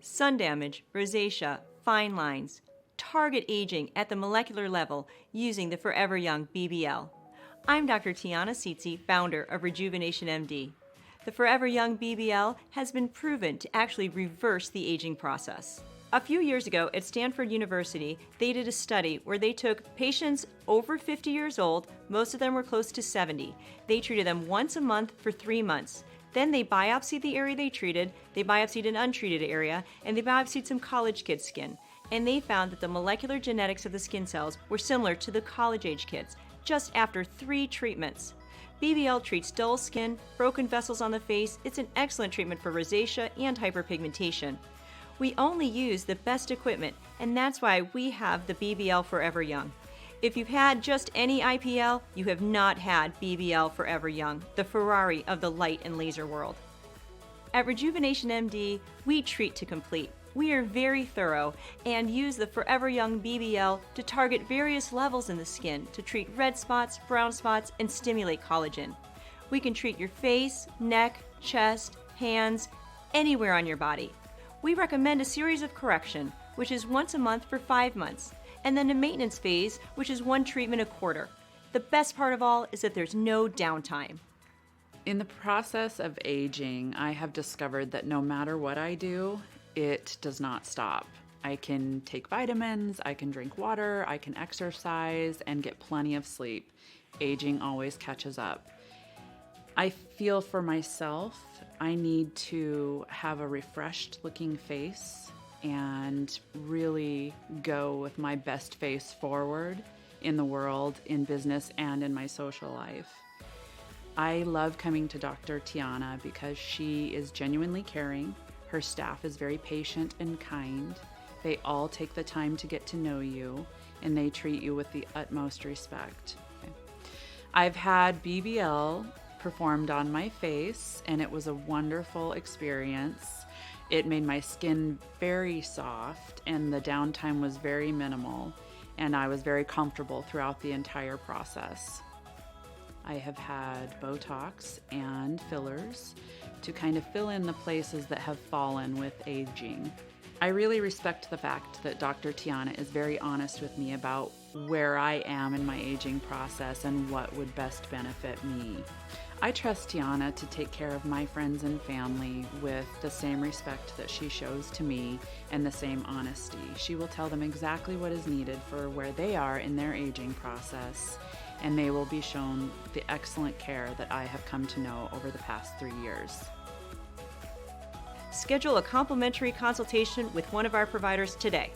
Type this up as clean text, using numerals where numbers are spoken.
sun damage, rosacea, fine lines. Target aging at the molecular level using the Forever Young BBL. I'm Dr. Tiana Seetzy, founder of Rejuvenation MD. The Forever Young BBL has been proven to actually reverse the aging process. A few years ago at Stanford University, they did a study where they took patients over 50 years old, most of them were close to 70. They treated them once a month for 3 months. Then they biopsied the area they treated, they biopsied an untreated area, and they biopsied some college kids' skin. And they found that the molecular genetics of the skin cells were similar to the college-age kids, just after 3 treatments. BBL treats dull skin, broken vessels on the face. It's an excellent treatment for rosacea and hyperpigmentation. We only use the best equipment, and that's why we have the BBL Forever Young. If you've had just any IPL, you have not had BBL Forever Young, the Ferrari of the light and laser world. At Rejuvenation MD, we treat to complete. We are very thorough and use the Forever Young BBL to target various levels in the skin to treat red spots, brown spots, and stimulate collagen. We can treat your face, neck, chest, hands, anywhere on your body. We recommend a series of correction, which is once a month for 5 months, and then a maintenance phase, which is 1 treatment a quarter. The best part of all is that there's no downtime. In the process of aging, I have discovered that no matter what I do, it does not stop. I can take vitamins, I can drink water, I can exercise, and get plenty of sleep. Aging always catches up. I feel for myself, I need to have a refreshed looking face and really go with my best face forward in the world, in business, and in my social life. I love coming to Dr. Tiana because she is genuinely caring. Her staff is very patient and kind. They all take the time to get to know you, and they treat you with the utmost respect. Okay. I've had BBL performed on my face, and it was a wonderful experience. It made my skin very soft, and the downtime was very minimal, and I was very comfortable throughout the entire process. I have had Botox and fillers to kind of fill in the places that have fallen with aging. I really respect the fact that Dr. Tiana is very honest with me about where I am in my aging process and what would best benefit me. I trust Tiana to take care of my friends and family with the same respect that she shows to me and the same honesty. She will tell them exactly what is needed for where they are in their aging process, and they will be shown the excellent care that I have come to know over the past 3 years. Schedule a complimentary consultation with one of our providers today.